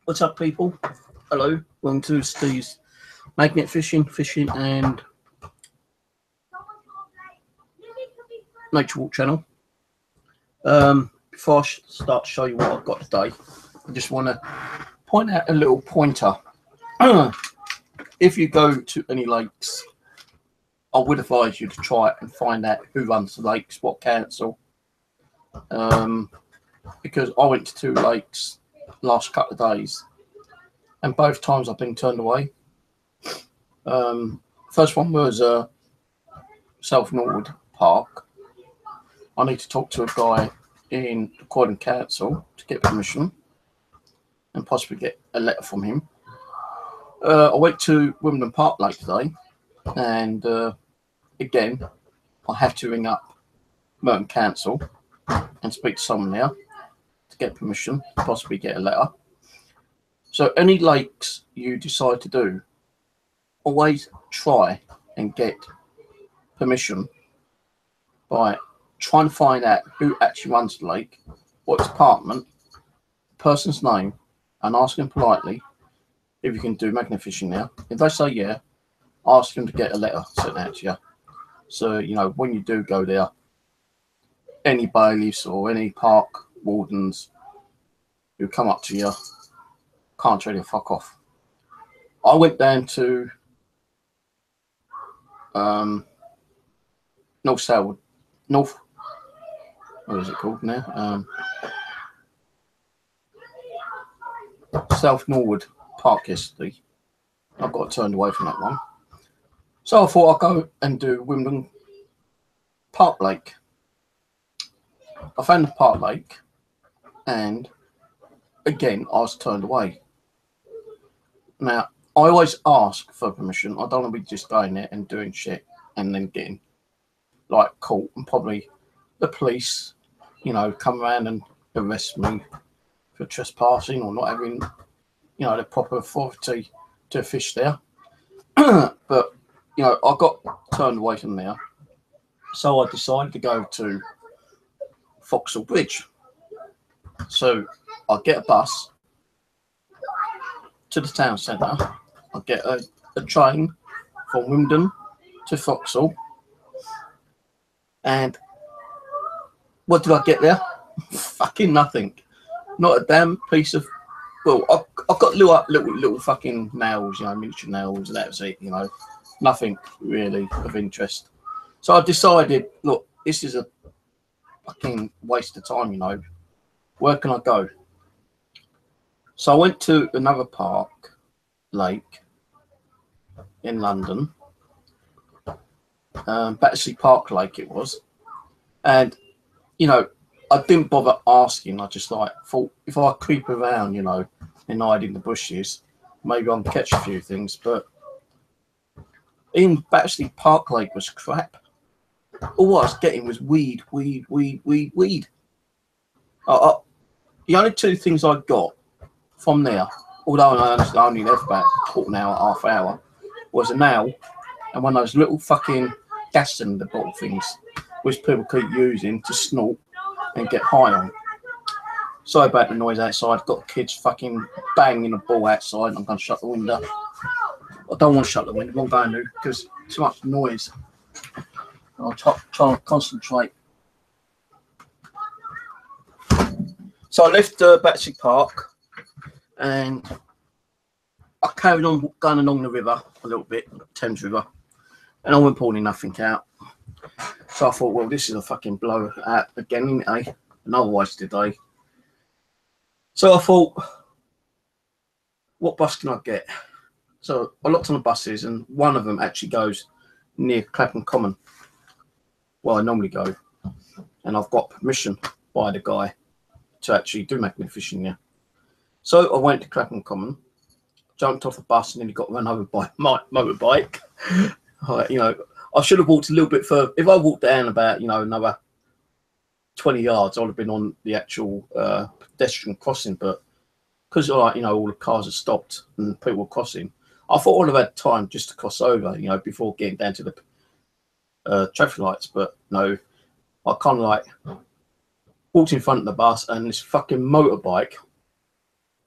What's up, people? Hello, welcome to Steve's Magnet Fishing and Nature Walk channel. Before I start to show you what I've got today, I just want to point out a little pointer. If you go to any lakes, I would advise you to try and find out who runs the lakes, what council. Because I went to 2 lakes last couple of days, and both times I've been turned away. First one was South Norwood Park. I need to talk to a guy in the Croydon Council to get permission and possibly get a letter from him. I went to Wimbledon Park Lake today, and again, I have to ring up Merton Council and speak to someone there to get permission, possibly get a letter. So any lakes you decide to do, always try and get permission by trying to find out who actually runs the lake, what department, the person's name, and ask them politely if you can do magnet fishing there. If they say yeah, ask them to get a letter sent out to you. So, you know, when you do go there, any bailiffs or any park wardens who come up to you can't tell you fuck off. I went down to North, what is it called now? South Norwood Park yesterday. I got turned away from that one. So I thought I'd go and do Wimbledon Park Lake. I found the Park Lake, and again I was turned away. Now I always ask for permission. I don't want to be just going there and doing shit and then getting like caught, and probably the police, you know, come around and arrest me for trespassing or not having, you know, the proper authority to fish there. But you know, I got turned away from there, so I decided to go to Vauxhall Bridge. So I get a bus to the town centre. I get a train from Wimbledon to Vauxhall, and what did I get there? Fucking nothing. Not a damn piece of. Well, I've got little fucking nails, you know, miniature nails, and that was it. You know, nothing really of interest. So I decided, look, this is a fucking waste of time. You know, where can I go? So I went to another park, lake in London, Battersea Park Lake it was, and you know, I didn't bother asking. I just like thought if I creep around, you know, and hide in the bushes, maybe I'll catch a few things. But in Battersea Park Lake was crap. All I was getting was weed. The only 2 things I got from there, although I only left about a quarter hour, half hour, was a nail and one of those little fucking gas cylinder bottle things which people keep using to snort and get high on. Sorry about the noise outside. Got kids fucking banging a ball outside. I'm going to shut the window. I don't want to shut the window. I'm going to because too much noise. I'll try and concentrate. So I left Battersea Park and I carried on going along the river a little bit, Thames River, and I wasn't pulling nothing out. So I thought, well, this is a fucking blow out again, isn't it, eh? Another wasted day. So I thought, what bus can I get? So I looked on the buses, and one of them actually goes near Clapham Common, where I normally go, and I've got permission by the guy to actually do magnet fishing there. So I went to Clapham Common, jumped off the bus, and then he got run over by my motorbike. You know, I should have walked a little bit further. If I walked down about, you know, another 20 yards, I would have been on the actual pedestrian crossing. But because, like, you know, all the cars had stopped and people were crossing, I thought I would have had time just to cross over, you know, before getting down to the traffic lights. But no, I kind of like walked in front of the bus, and this fucking motorbike,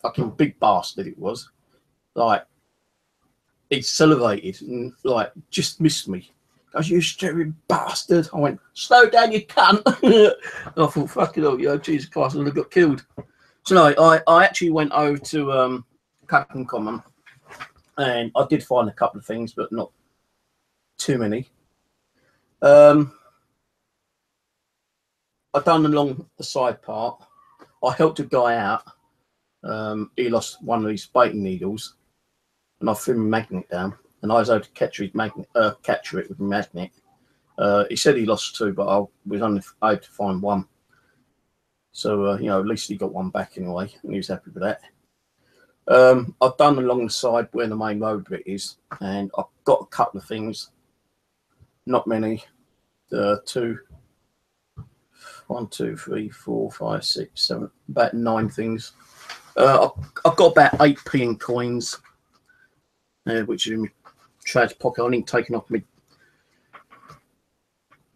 fucking big bastard it was, like, accelerated and like just missed me. Goes, you stupid bastard. I went, slow down, you cunt. And I thought, fucking hell, you know, Jesus Christ, I would have got killed. So no, I actually went over to Clapham Common, and I did find a couple of things, but not too many. I done along the side part. I helped a guy out. He lost one of his baiting needles, and I threw my magnet down, and I was able to capture his magnet, capture it with a magnet. He said he lost two, but I was only able to find one. So you know, at least he got one back anyway, and he was happy with that. I've done along the side where the main road bit is, and I've got a couple of things. Not many. 1, 2, 3, 4, 5, 6, 7, about 9 things. I've got about 8p in coins, which is in my trash pocket. I need taking off my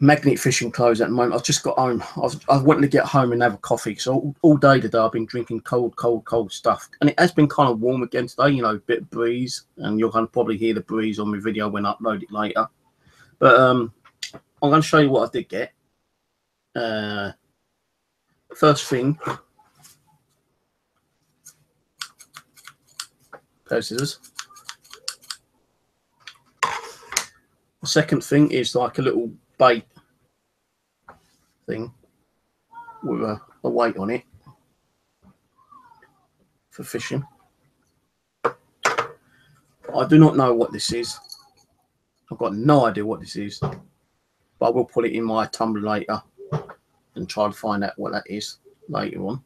magnet fishing clothes at the moment. I've just got home. I wanted to get home and have a coffee. So all day today I've been drinking cold stuff, and it has been kind of warm again today. You know, a bit of breeze, and you'll probably hear the breeze on my video when I upload it later. But I'm going to show you what I did get. First thing, pair of scissors. The second thing is like a little bait thing with a weight on it for fishing. I do not know what this is. I've got no idea what this is, but I will put it in my tumbler later and try to find out what that is later on.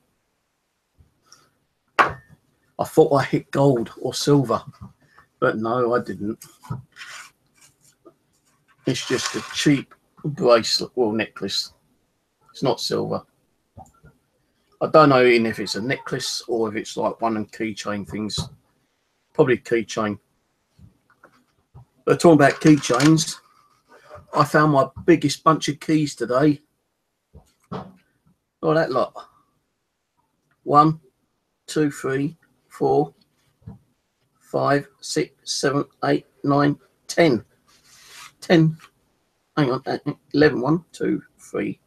I thought I hit gold or silver, but no, I didn't. It's just a cheap bracelet or necklace. It's not silver. I don't know even if it's a necklace or if it's like one of them keychain things. Probably a keychain. But talking about keychains, I found my biggest bunch of keys today. Oh, that lot. 1, 2, 3, 4, 5, 6, 7, 8, 9, 10. 10. Hang on. 11. 1, 2, 3,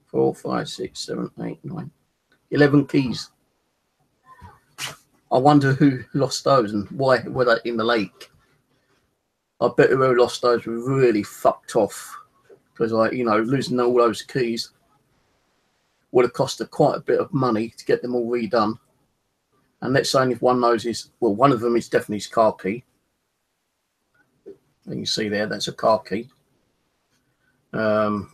4, 5, 6, 7, 8, 9. 11 keys. I wonder who lost those and why were they in the lake. I bet whoever lost those were really fucked off, because, like, you know, losing all those keys would have cost her quite a bit of money to get them all redone. And let's say if one of those is, well, one of them is definitely his car key. And you see there, that's a car key. I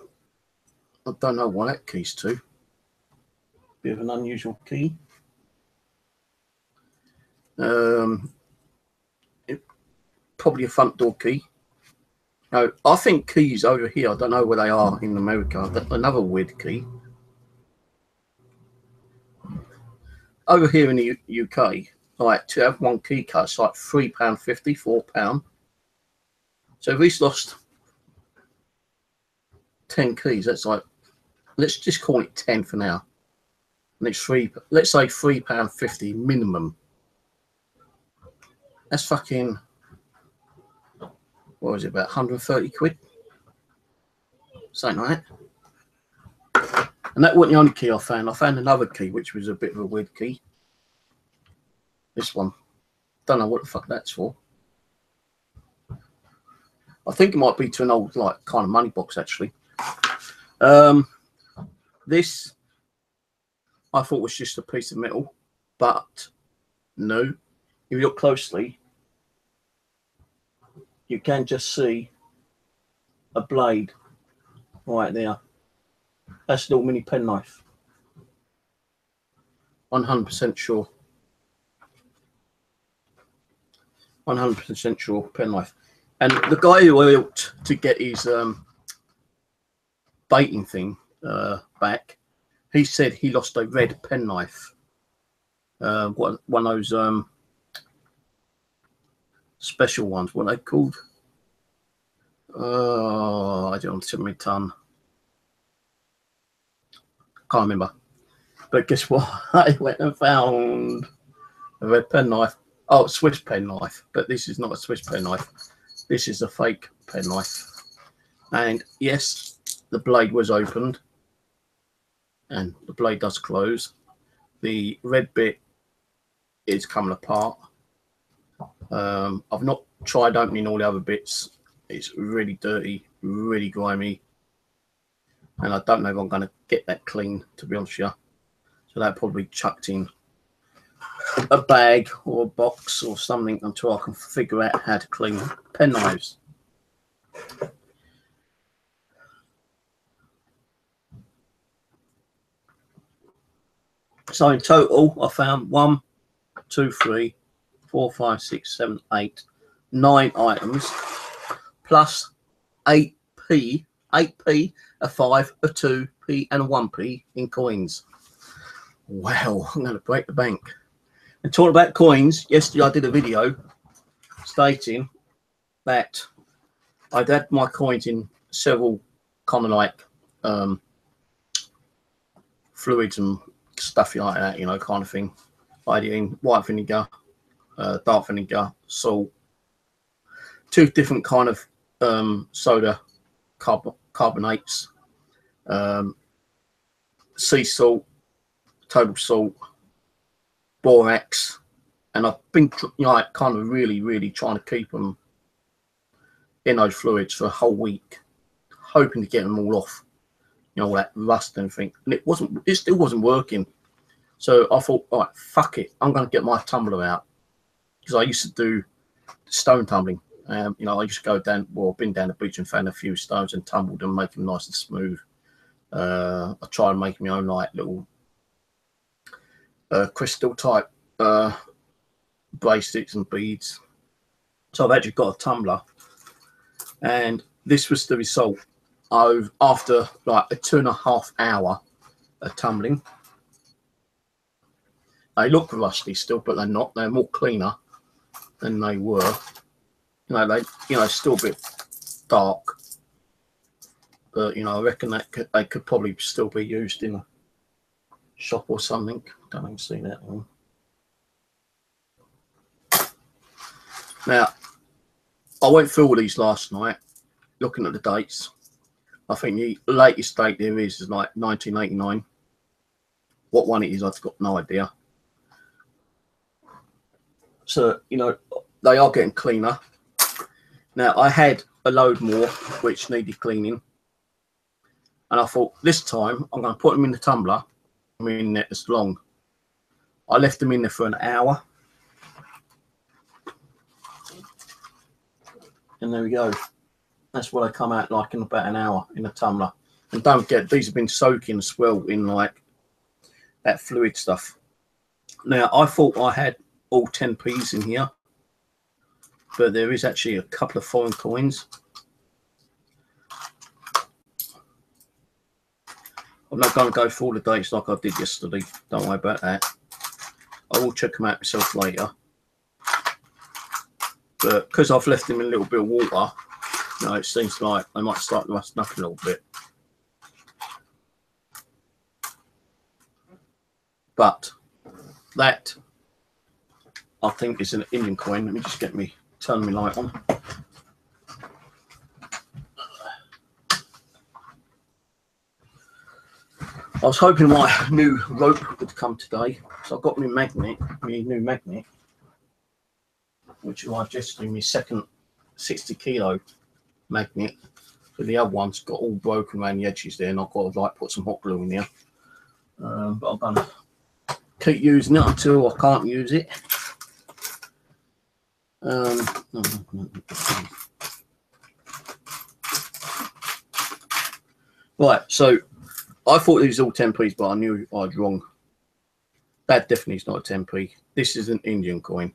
don't know what that key's to. Bit of an unusual key. Probably a front door key. No, I think keys over here, I don't know where they are in America. Another weird key. Over here in the UK, like, to have one key card, it's like £3.50, £4. So if he's lost 10 keys, that's like, let's just call it 10 for now. And it's let's say £3.50 minimum. That's fucking, what was it, about 130 quid? Something like that. And that wasn't the only key I found. I found another key, which was a bit of a weird key. This one. Don't know what the fuck that's for. I think it might be to an old, like, kind of money box, actually. This, I thought was just a piece of metal, but no. If you look closely, you can just see a blade right there. That's a little mini penknife. 100% sure. 100% sure penknife. And the guy who helped to get his baiting thing back, he said he lost a red penknife. One of those special ones. What are they called? Oh, I don't know my tongue. Can't remember. But guess what? I went and found a red penknife. Oh, a Swiss penknife. But this is not a Swiss penknife. This is a fake penknife. And yes, the blade was opened. And the blade does close. The red bit is coming apart. I've not tried opening all the other bits. It's really dirty, really grimy. And I don't know if I'm going to get that clean, to be honest with you. So that probably chucked in a bag or a box or something until I can figure out how to clean penknives. So in total, I found 1, 2, 3, 4, 5, 6, 7, 8, 9 items, plus 8p, a 5, a 2p, and a 1p in coins. Wow, I'm going to break the bank. And talking about coins, yesterday I did a video stating that I'd had my coins in several kind of like fluids and stuff like that, you know, kind of thing. I did in white vinegar, dark vinegar, salt, 2 different kind of soda carbonates, sea salt, total salt, borax, and I've been like kind of really trying to keep them in those fluids for a whole week, hoping to get them all off, you know, all that rust and everything. And it still wasn't working. So I thought, all right, fuck it, I'm going to get my tumbler out, because I used to do stone tumbling. You know, I used to go down, well, I've been down the beach and found a few stones and tumbled them, make them nice and smooth. I try and make my own like little crystal type bracelets and beads. So I've actually got a tumbler, and this was the result of after like a 2.5 hour of tumbling. They look rusty still, but they're not. They're more cleaner than they were. You know, they still a bit dark, but you know, I reckon that they could probably still be used in a shop or something. Don't even see that one. Now, I went through all these last night, looking at the dates. I think the latest date there is like 1989. What one it is, I've got no idea. So, you know, they are getting cleaner. Now, I had a load more which needed cleaning. And I thought, this time, I'm going to put them in the tumbler. I mean, it's long. I left them in there for an hour. And there we go. That's what they come out like in about an hour in the tumbler. And don't forget, these have been soaking as well in like that fluid stuff. Now, I thought I had all 10p's in here, but there is actually a couple of foreign coins. I'm not going to go through all the dates like I did yesterday. Don't worry about that. I will check them out myself later. But because I've left them in a little bit of water, you know, it seems like they might start rusting up a little bit. But that, I think, is an Indian coin. Let me just turn my light on. I was hoping my new rope would come today, so I've got my new magnet, which I've just been my second 60 kilo magnet. But the other one's got all broken around the edges there, and I've got to like put some hot glue in there. But I'm gonna keep using it until I can't use it. Right, so I thought these were all 10p's, but I knew I was wrong. That definitely is not a 10p. This is an Indian coin.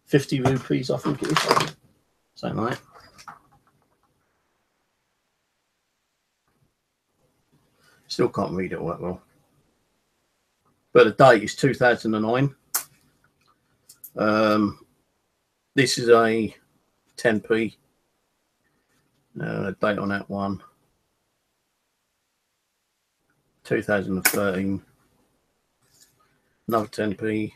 50 rupees, I think it is. Something like that. Still can't read it all that well. But the date is 2009. This is a 10p. The date on that one, 2013. Another 10p.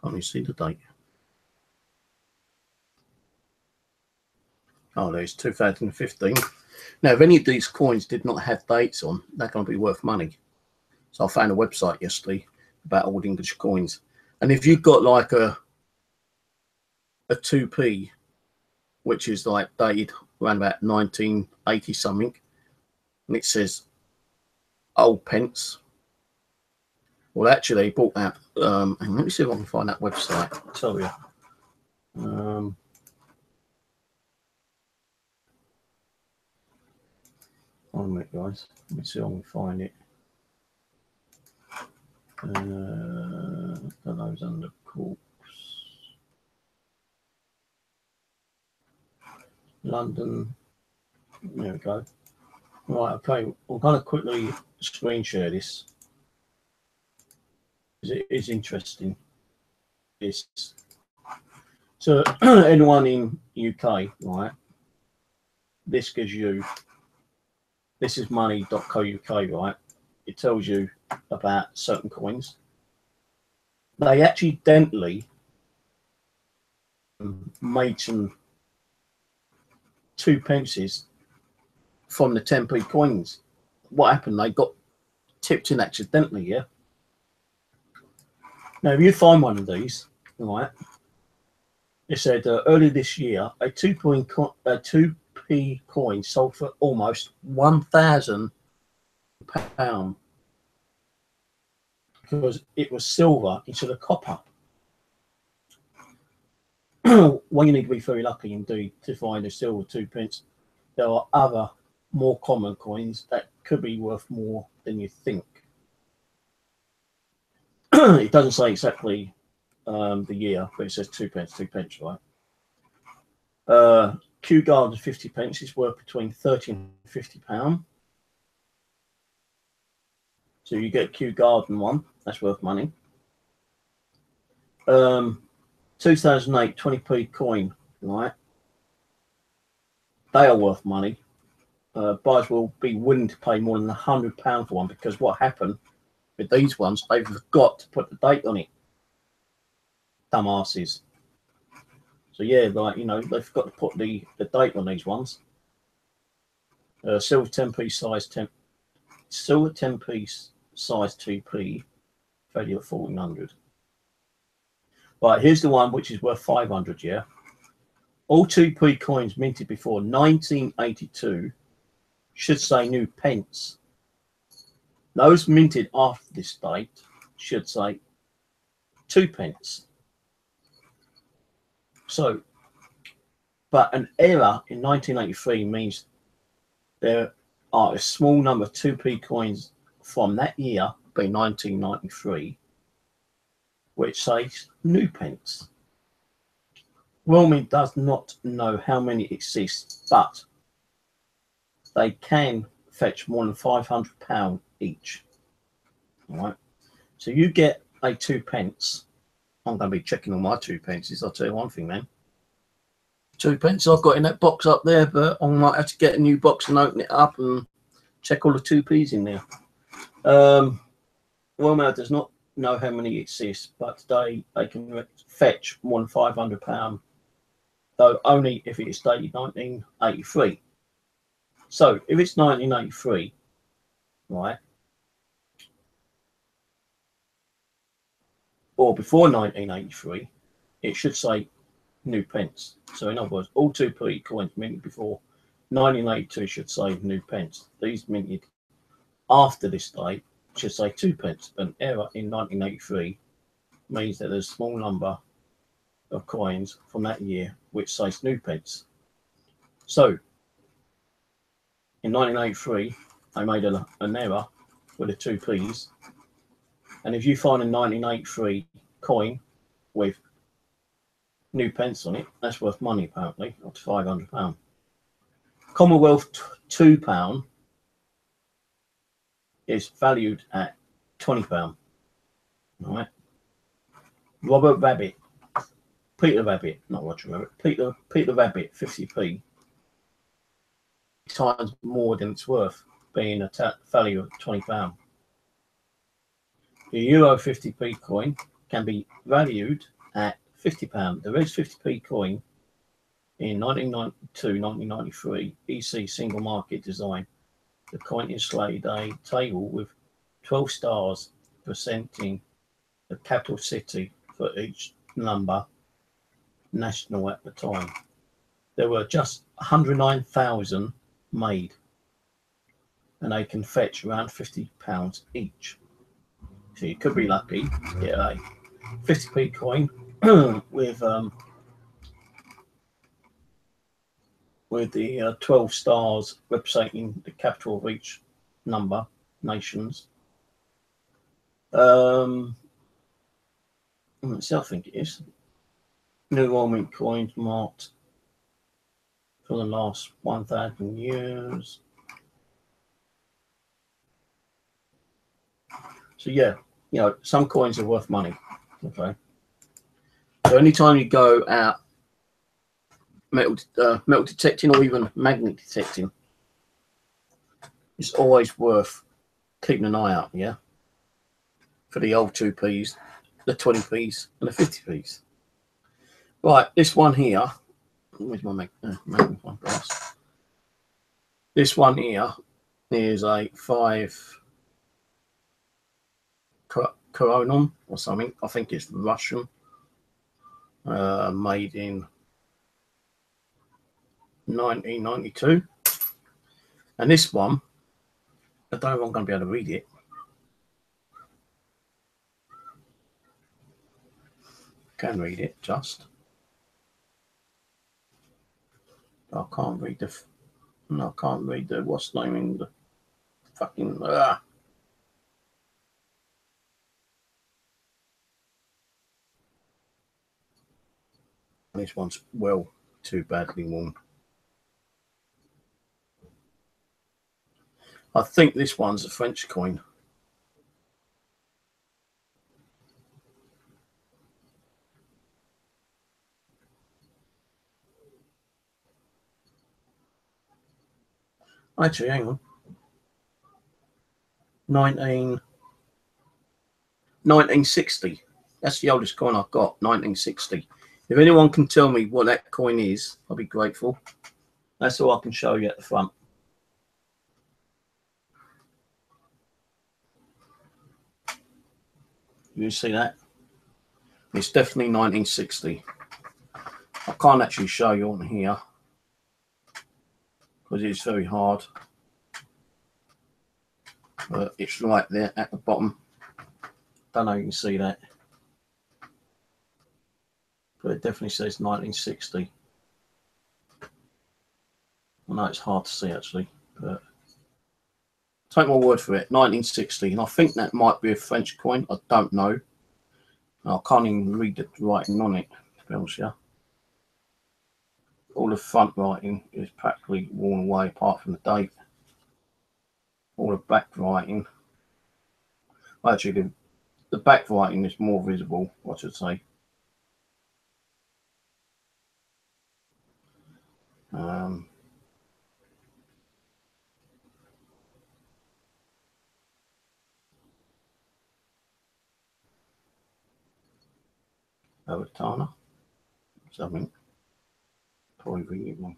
Can't you see the date? Oh, there's 2015. Now, if any of these coins did not have dates on, they're going to be worth money. So I found a website yesterday about old English coins. And if you've got like a 2p, which is like dated around about 1980 something, and it says old pence. Well, actually, they bought that. And let me see if I can find that website. I'll tell you. Hold on a minute, guys. Let me see if I can find it. Those under corpse. London. There we go. Right, okay. I'm going to quickly screen share this. It is interesting. So anyone in UK, right? This gives you. This is money.co.uk, right? It tells you about certain coins. They accidentally made some 2 pences from the 10p coins. What happened? They got tipped in accidentally, yeah? Now, if you find one of these, right, it said earlier this year, a 2p coin sold for almost £1,000 because it was silver instead of copper. Well, you need to be very lucky indeed to find a silver 2 pence. There are other more common coins that could be worth more than you think. It doesn't say exactly the year, but it says 2 pence, right? Kew Garden 50 pence is worth between 30 and £50. So you get Kew Garden one, that's worth money. 2008 20p coin, right? They are worth money. Buyers will be willing to pay more than £100 for one because what happened with these ones, they forgot to put the date on it. Dumbasses. So yeah, like, you know, they forgot to put the date on these ones. Silver 10p size 10, silver 10p size 2p, value at 1400. Right, here's the one which is worth 500. Yeah, all 2p coins minted before 1982 should say new pence. Those minted after this date should say 2 pence. So, but an error in 1983 means there are a small number of 2p coins from that year, being 1993, which says new pence. Wilming does not know how many exist, but they can fetch more than £500 each. All right. So you get a 2 pence. I'm going to be checking all my 2 pences. I'll tell you one thing, man. 2 pence I've got in that box up there, but I might have to get a new box and open it up and check all the 2p's in there. Wilming does not know how many exist, but today they can fetch more than £500, though only if it is dated 1983. So if it's 1983, right, or before 1983, it should say new pence. So in other words, all 2p coins minted before 1982 should say new pence. These minted after this date should say 2 pence. An error in 1983 means that there's a small number of coins from that year which says new pence. So in 1983, I made an error with the 2p's, and if you find a 1983 coin with new pence on it, that's worth money apparently, up to £500. Commonwealth £2 is valued at £20. All right. Robert Rabbit. Peter Rabbit, not Roger Rabbit. Peter Rabbit, 50p. Times more than it's worth, being a value of £20. The Euro 50p coin can be valued at £50. The red 50p coin in 1992-1993 EC single market design. The coin displayed a table with 12 stars presenting the capital city for each number national at the time. There were just 109,000 made, and they can fetch around £50 each. So you could be lucky to get a 50p coin with the 12 stars representing the capital of each number nations. So I think it is. New Roman coins marked for the last 1,000 years. So yeah, you know, some coins are worth money. Okay. So anytime you go out metal detecting or even magnet detecting, it's always worth keeping an eye out, yeah, for the old 2p's, the 20p's, and the 50p's. Right, this one here. Where's my magnifying glass? This one here is a 5 Koronon or something. I think it's Russian. Made in 1992. And this one, I don't know if I'm going to be able to read it. Can read it just. I can't read the. No, I can't read the. What's the name in the fucking. This one's well too badly worn. I think this one's a French coin. Actually, hang on. 1960. That's the oldest coin I've got, 1960. If anyone can tell me what that coin is, I'll be grateful. That's all I can show you at the front. You see that? It's definitely 1960. I can't actually show you on here because it's very hard. But it's right there at the bottom. Don't know if you can see that. But it definitely says 1960. I know it's hard to see actually, but take my word for it, 1960. And I think that might be a French coin. I don't know. I can't even read the writing on it, to be honest with you. All the front writing is practically worn away apart from the date. All the back writing. Actually, the back writing is more visible, I should say. Avatana, something. Probably read it wrong.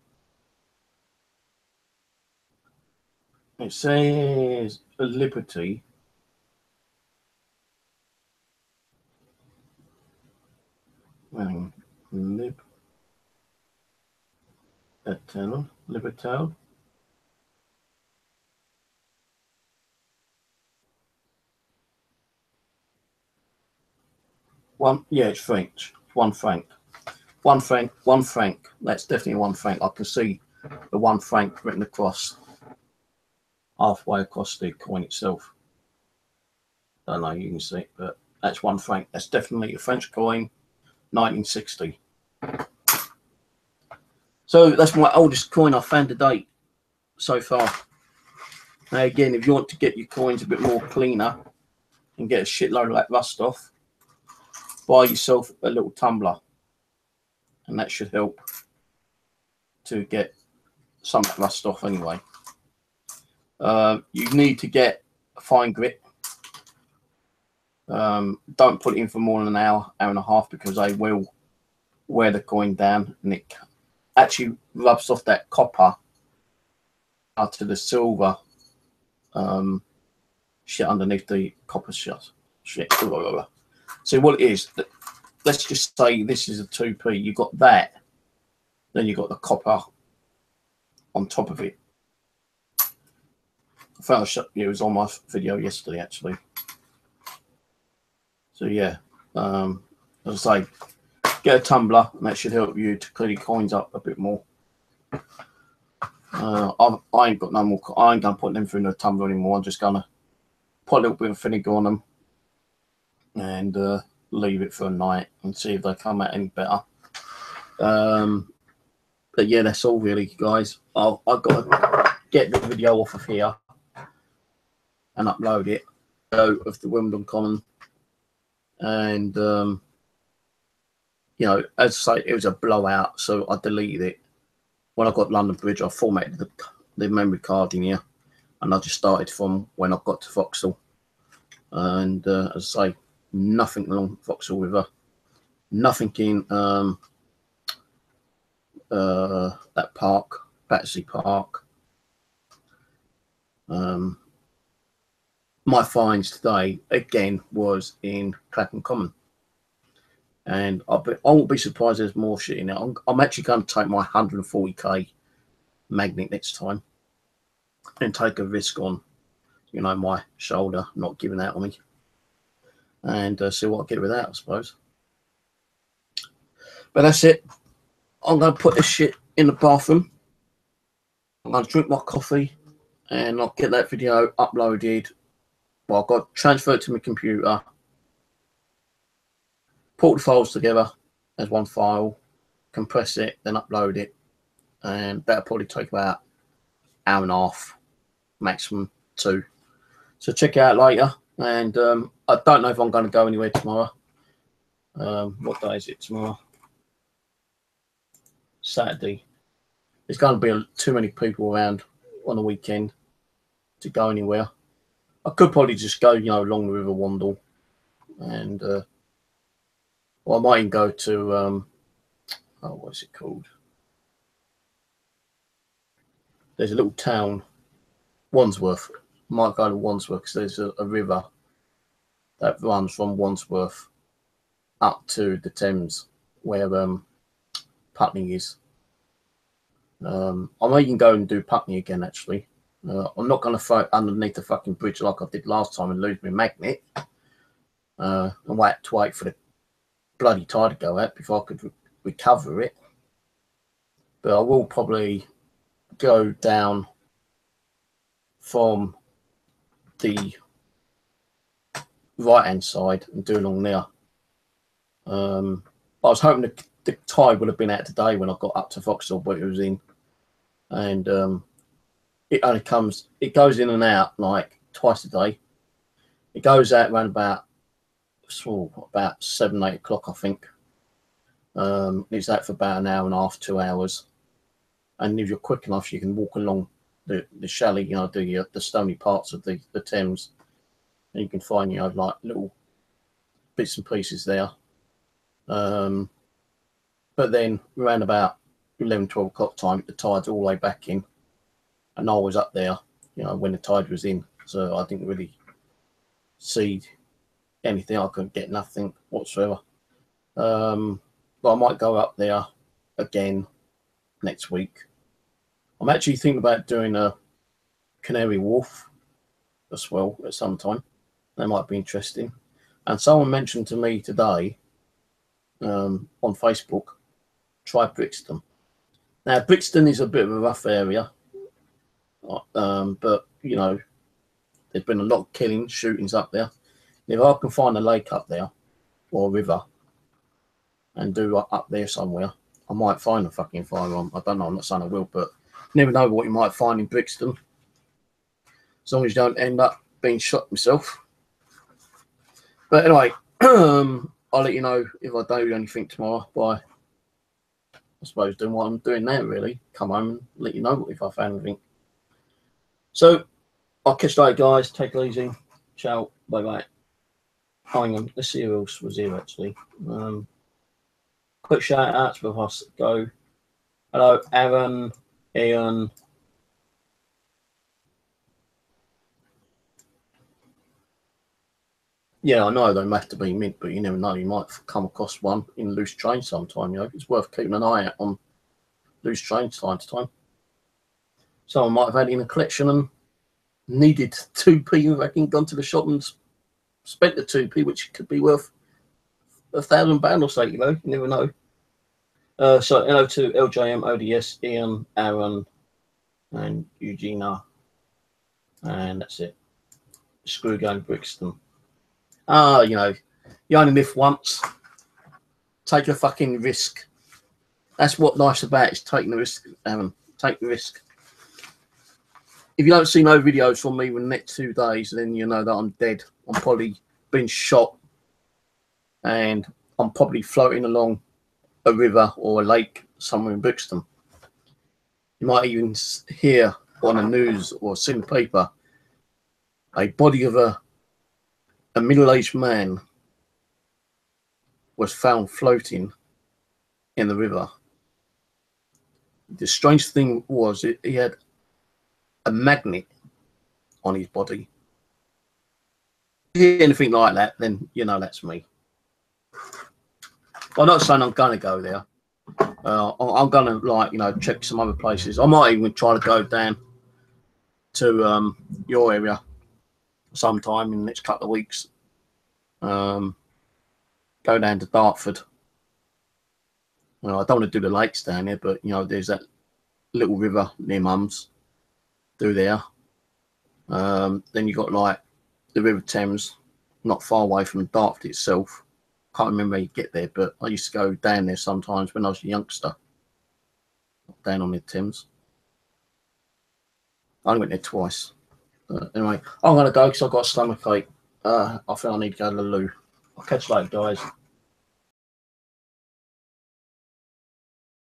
It says Liberty. Libertal. One, yeah, it's French. 1 franc. 1 franc. 1 franc. That's definitely 1 franc. I can see the 1 franc written across, halfway across the coin itself. Don't know, you can see it, but that's 1 franc. That's definitely a French coin, 1960. So that's my oldest coin I've found to date so far. Now again, if you want to get your coins a bit more cleaner and get a shitload of that rust off, buy yourself a little tumbler, and that should help to get some rust off anyway. You need to get a fine grit. Don't put it in for more than an hour, hour and a half, because they will wear the coin down, and it actually rubs off that copper to the silver shit underneath the copper shit. So what it is, let's just say this is a 2p. You got that, then you got the copper on top of it. I found it was on my video yesterday actually. So yeah, as I say, get a tumbler, and that should help you to clean your coins up a bit more. I ain't got no more. I ain't gonna put them through the tumbler anymore. I'm just gonna put a little bit of vinegar on them and leave it for a night and see if they come out any better. But yeah, that's all really, guys. I've got to get the video off of here and upload it of the Wimbledon Common. And you know, as I say, it was a blowout, so I deleted it. When I got London Bridge, I formatted the memory card in here, and I just started from when I got to Vauxhall. And as I say, nothing along Vauxhall River, nothing in that park, Battersea Park. My finds today again was in Clapham Common, and I won't be surprised there's more shit in it. I'm actually going to take my 140k magnet next time and take a risk on, you know, my shoulder not giving out on me, and see what I get with that, I suppose. But that's it. I'm going to put this shit in the bathroom. I'm going to drink my coffee, and I'll get that video uploaded. Well, I've got to transfer it to my computer, put the files together as one file, compress it, then upload it, and that'll probably take about an hour and a half, maximum 2. So check it out later. And I don't know if I'm going to go anywhere tomorrow. What day is it tomorrow? Saturday. There's going to be too many people around on the weekend to go anywhere. I could probably just go, you know, along the River Wandle, and or I might even go to oh, what's it called? There's a little town, Wandsworth. I might go to Wandsworth because there's a river that runs from Wandsworth up to the Thames, where Putney is. I may even go and do Putney again, actually. I'm not going to throw it underneath the fucking bridge like I did last time and lose my magnet. And wait for the bloody tide to go out before I could recover it. But I will probably go down from the right-hand side and do along there. I was hoping the tide would have been out today when I got up to Vauxhall, but it was in. And it only comes, it goes in and out like twice a day. It goes out around about 7, 8 o'clock, I think. It's out for about an hour and a half, 2 hours. And if you're quick enough, you can walk along the shallow, you know, the stony parts of the Thames, and you can find, you know, like little bits and pieces there. But then around about 11, 12 o'clock time, the tide's all the way back in. And I was up there, you know, when the tide was in, so I didn't really see anything. I couldn't get nothing whatsoever. But I might go up there again next week. I'm actually thinking about doing a Canary Wharf as well at some time. That might be interesting. And someone mentioned to me today on Facebook, try Brixton. Now, Brixton is a bit of a rough area. But, you know, there's been a lot of killings, shootings up there. If I can find a lake up there or a river and do up there somewhere, I might find a fucking firearm. I don't know, I'm not saying I will, but you never know what you might find in Brixton. As long as you don't end up being shot myself. But anyway, I I'll let you know if I do anything tomorrow by, I suppose, doing what I'm doing now, really. Come home and let you know if I found anything. So, I'll catch you later, guys. Take it easy. Ciao. Bye-bye. Hang on. Let's see who else was here, actually. Quick shout-out to us. Go. Hello, Aaron, Ian. Yeah, I know they have to be mint, but you never know. You might come across one in loose train sometime. You know, it's worth keeping an eye out on loose trains time to time. Someone might have had it in a collection and needed 2p and reckon gone to the shop and spent the 2p, which could be worth £1,000 or so. You know, you never know. So hello to LJM, ODS, Ian, Aaron, and Eugenia, and that's it. Screw going Brixton. You know, you only live once. Take a fucking risk. That's what life's about, is taking the risk, Aaron. Take the risk. If you don't see no videos from me in the next 2 days, then you know that I'm dead. I'm probably been shot, and I'm probably floating along a river or a lake somewhere in Brixton. You might even hear on the news or see in the paper a body of a middle-aged man was found floating in the river. The strange thing was he had a magnet on his body. If you hear anything like that, then you know that's me. I'm not saying I'm going to go there. I'm going to, like, you know, check some other places. I might even try to go down to your area sometime in the next couple of weeks. Go down to Dartford. Well, I don't want to do the lakes down there, but, you know, there's that little river near Mum's through there. Then you got, like, the River Thames, not far away from Dartford itself. Can't remember how you get there, but I used to go down there sometimes when I was a youngster. Down on the Thames. I only went there twice. Anyway, I'm going to go because I've got a stomachache. I think I need to go to the loo. I'll catch you later, guys.